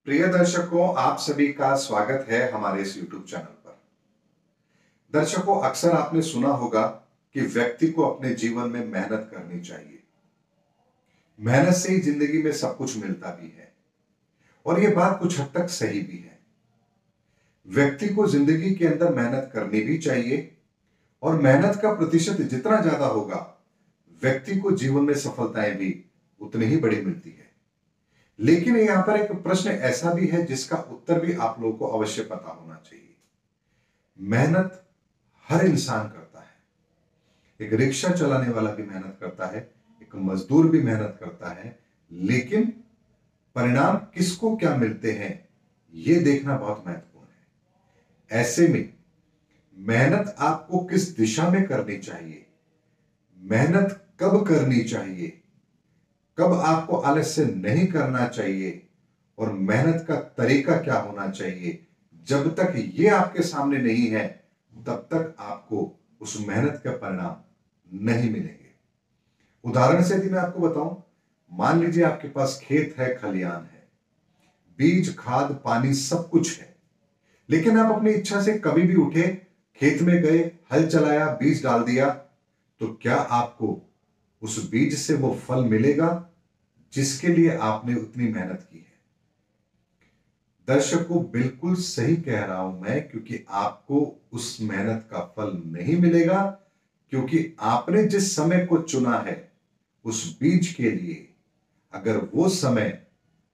प्रिय दर्शकों, आप सभी का स्वागत है हमारे इस YouTube चैनल पर। दर्शकों, अक्सर आपने सुना होगा कि व्यक्ति को अपने जीवन में मेहनत करनी चाहिए। मेहनत से ही जिंदगी में सब कुछ मिलता भी है और यह बात कुछ हद तक सही भी है। व्यक्ति को जिंदगी के अंदर मेहनत करनी भी चाहिए और मेहनत का प्रतिशत जितना ज्यादा होगा, व्यक्ति को जीवन में सफलताएं भी उतनी ही बड़ी मिलती है। लेकिन यहां पर एक प्रश्न ऐसा भी है जिसका उत्तर भी आप लोगों को अवश्य पता होना चाहिए। मेहनत हर इंसान करता है। एक रिक्शा चलाने वाला भी मेहनत करता है, एक मजदूर भी मेहनत करता है, लेकिन परिणाम किसको क्या मिलते हैं यह देखना बहुत महत्वपूर्ण है। ऐसे में मेहनत आपको किस दिशा में करनी चाहिए, मेहनत कब करनी चाहिए, कब आपको आलस्य नहीं करना चाहिए और मेहनत का तरीका क्या होना चाहिए, जब तक ये आपके सामने नहीं है तब तक आपको उस मेहनत के परिणाम नहीं मिलेंगे। उदाहरण से यदि मैं आपको बताऊं, मान लीजिए आपके पास खेत है, खलियान है, बीज, खाद, पानी सब कुछ है, लेकिन आप अपनी इच्छा से कभी भी उठे, खेत में गए, हल चलाया, बीज डाल दिया, तो क्या आपको उस बीज से वो फल मिलेगा जिसके लिए आपने उतनी मेहनत की है? दर्शकों, बिल्कुल सही कह रहा हूं मैं, क्योंकि आपको उस मेहनत का फल नहीं मिलेगा, क्योंकि आपने जिस समय को चुना है उस बीज के लिए, अगर वो समय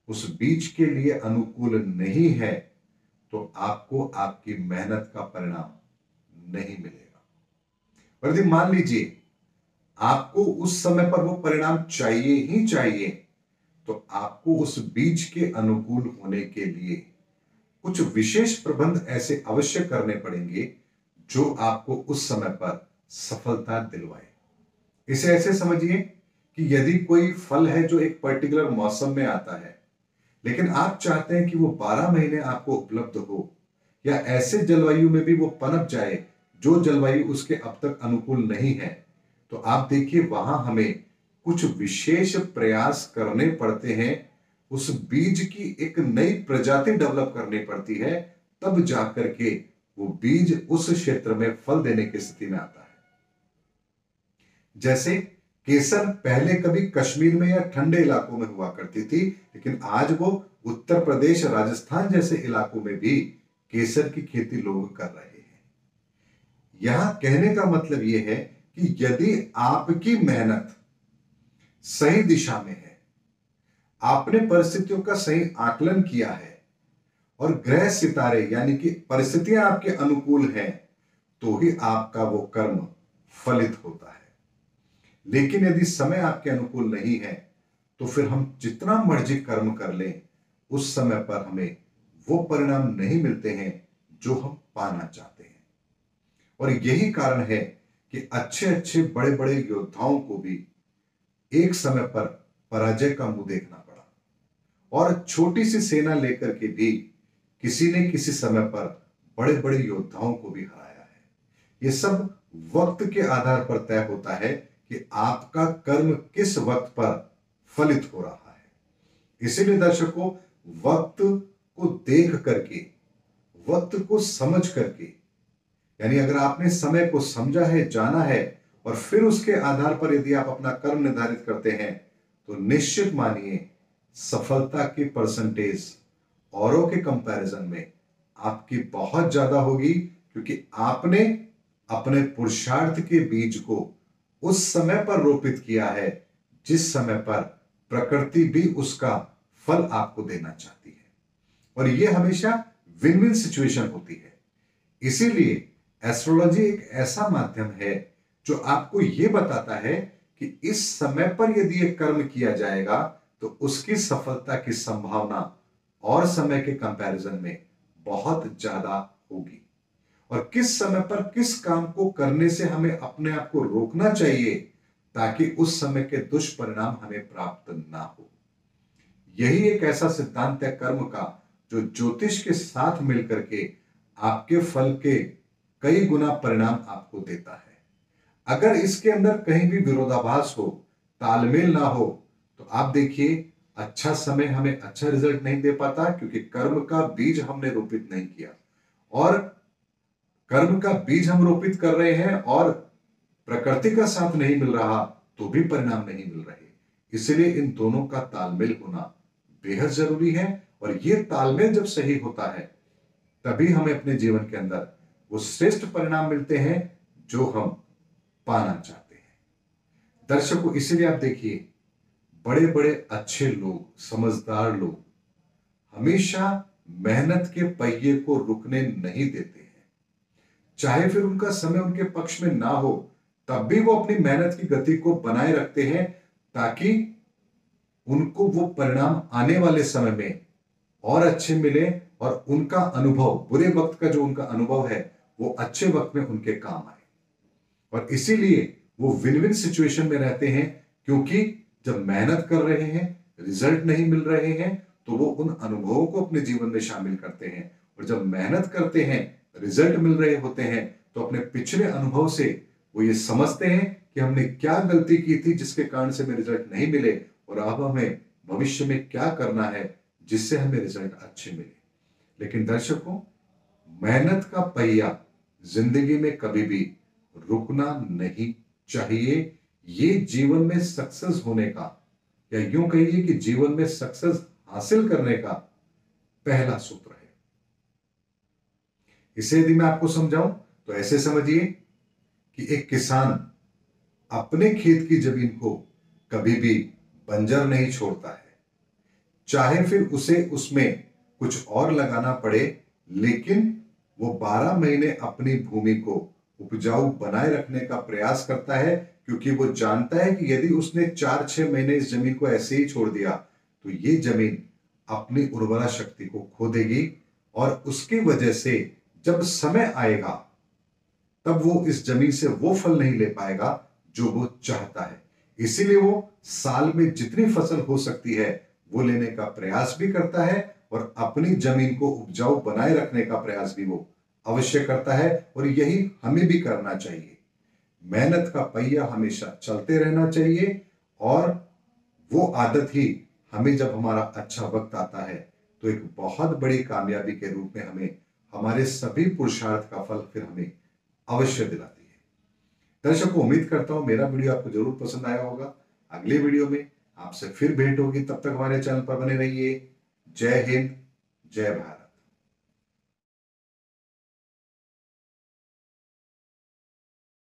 उस बीज के लिए अनुकूल नहीं है तो आपको आपकी मेहनत का परिणाम नहीं मिलेगा। और यदि मान लीजिए आपको उस समय पर वो परिणाम चाहिए ही चाहिए, तो आपको उस बीज के अनुकूल होने के लिए कुछ विशेष प्रबंध ऐसे अवश्य करने पड़ेंगे जो आपको उस समय पर सफलता दिलवाए। इसे ऐसे समझिए कि यदि कोई फल है जो एक पर्टिकुलर मौसम में आता है, लेकिन आप चाहते हैं कि वो 12 महीने आपको उपलब्ध हो, या ऐसे जलवायु में भी वो पनप जाए जो जलवायु उसके अब तक अनुकूल नहीं है, तो आप देखिए वहां हमें कुछ विशेष प्रयास करने पड़ते हैं। उस बीज की एक नई प्रजाति डेवलप करनी पड़ती है, तब जाकर के वो बीज उस क्षेत्र में फल देने की स्थिति में आता है। जैसे केसर पहले कभी कश्मीर में या ठंडे इलाकों में हुआ करती थी, लेकिन आज वो उत्तर प्रदेश, राजस्थान जैसे इलाकों में भी केसर की खेती लोग कर रहे हैं। यहां कहने का मतलब यह है कि यदि आपकी मेहनत सही दिशा में है, आपने परिस्थितियों का सही आकलन किया है और ग्रह सितारे यानी कि परिस्थितियां आपके अनुकूल हैं, तो ही आपका वो कर्म फलित होता है। लेकिन यदि समय आपके अनुकूल नहीं है, तो फिर हम जितना मर्जी कर्म कर लें, उस समय पर हमें वो परिणाम नहीं मिलते हैं जो हम पाना चाहते हैं। और यही कारण है कि अच्छे अच्छे बड़े बड़े योद्धाओं को भी एक समय पर पराजय का मुंह देखना पड़ा, और छोटी सी सेना लेकर के भी किसी ने किसी समय पर बड़े बड़े योद्धाओं को भी हराया है। यह सब वक्त के आधार पर तय होता है कि आपका कर्म किस वक्त पर फलित हो रहा है। इसीलिए दर्शकों, वक्त को देख करके, वक्त को समझ करके, यानी अगर आपने समय को समझा है, जाना है, और फिर उसके आधार पर यदि आप अपना कर्म निर्धारित करते हैं, तो निश्चित मानिए सफलता की परसेंटेज औरों के कंपैरिजन में आपकी बहुत ज्यादा होगी, क्योंकि आपने अपने पुरुषार्थ के बीज को उस समय पर रोपित किया है जिस समय पर प्रकृति भी उसका फल आपको देना चाहती है। और यह हमेशा विन विन सिचुएशन होती है। इसीलिए एस्ट्रोलॉजी एक ऐसा माध्यम है जो आपको यह बताता है कि इस समय पर यदि यह कर्म किया जाएगा तो उसकी सफलता की संभावना और समय के कंपैरिजन में बहुत ज्यादा होगी। और किस समय पर किस काम को करने से हमें अपने आप को रोकना चाहिए ताकि उस समय के दुष्परिणाम हमें प्राप्त ना हो। यही एक ऐसा सिद्धांत है कर्म का जो ज्योतिष के साथ मिलकर के आपके फल के कई गुना परिणाम आपको देता है। अगर इसके अंदर कहीं भी विरोधाभास हो, तालमेल ना हो, तो आप देखिए अच्छा समय हमें अच्छा रिजल्ट नहीं दे पाता, क्योंकि कर्म का बीज हमने रोपित नहीं किया, और कर्म का बीज हम रोपित कर रहे हैं और प्रकृति का साथ नहीं मिल रहा तो भी परिणाम नहीं मिल रहे। इसलिए इन दोनों का तालमेल होना बेहद जरूरी है, और यह तालमेल जब सही होता है तभी हमें अपने जीवन के अंदर वो श्रेष्ठ परिणाम मिलते हैं जो हम पाना चाहते हैं। दर्शकों, इसीलिए आप देखिए, बड़े बड़े अच्छे लोग, समझदार लोग हमेशा मेहनत के पहिए को रुकने नहीं देते हैं। चाहे फिर उनका समय उनके पक्ष में ना हो, तब भी वो अपनी मेहनत की गति को बनाए रखते हैं, ताकि उनको वो परिणाम आने वाले समय में और अच्छे मिले, और उनका अनुभव, बुरे वक्त का जो उनका अनुभव है, वो अच्छे वक्त में उनके काम आए। और इसीलिए वो विन विन सिचुएशन में रहते हैं, क्योंकि जब मेहनत कर रहे हैं, रिजल्ट नहीं मिल रहे हैं, तो वो उन अनुभवों को अपने जीवन में शामिल करते हैं, और जब मेहनत करते हैं, रिजल्ट मिल रहे होते हैं, तो अपने पिछले अनुभव से वो ये समझते हैं कि हमने क्या गलती की थी जिसके कारण से हमें रिजल्ट नहीं मिले, और अब हमें भविष्य में क्या करना है जिससे हमें रिजल्ट अच्छे मिले। लेकिन दर्शकों, मेहनत का पहिया जिंदगी में कभी भी रुकना नहीं चाहिए। ये जीवन में सक्सेस होने का, या यूं कहिए कि जीवन में सक्सेस हासिल करने का पहला सूत्र है। इसे यदि मैं आपको समझाऊं तो ऐसे समझिए कि एक किसान अपने खेत की जमीन को कभी भी बंजर नहीं छोड़ता है, चाहे फिर उसे उसमें कुछ और लगाना पड़े, लेकिन वो 12 महीने अपनी भूमि को उपजाऊ बनाए रखने का प्रयास करता है, क्योंकि वो जानता है कि यदि उसने 4-6 महीने इस जमीन को ऐसे ही छोड़ दिया तो ये जमीन अपनी उर्वरा शक्ति को खो देगी, और उसकी वजह से जब समय आएगा तब वो इस जमीन से वो फल नहीं ले पाएगा जो वो चाहता है। इसीलिए वो साल में जितनी फसल हो सकती है वो लेने का प्रयास भी करता है, और अपनी जमीन को उपजाऊ बनाए रखने का प्रयास भी वो अवश्य करता है, और यही हमें भी करना चाहिए। मेहनत का पहिया हमेशा चलते रहना चाहिए, और वो आदत ही हमें, जब हमारा अच्छा वक्त आता है, तो एक बहुत बड़ी कामयाबी के रूप में हमें हमारे सभी पुरुषार्थ का फल फिर हमें अवश्य दिलाती है। दर्शकों, उम्मीद करता हूं मेरा वीडियो आपको जरूर पसंद आया होगा। अगले वीडियो में आपसे फिर भेंट होगी, तब तक हमारे चैनल पर बने रहिए। जय हिंद, जय भारत।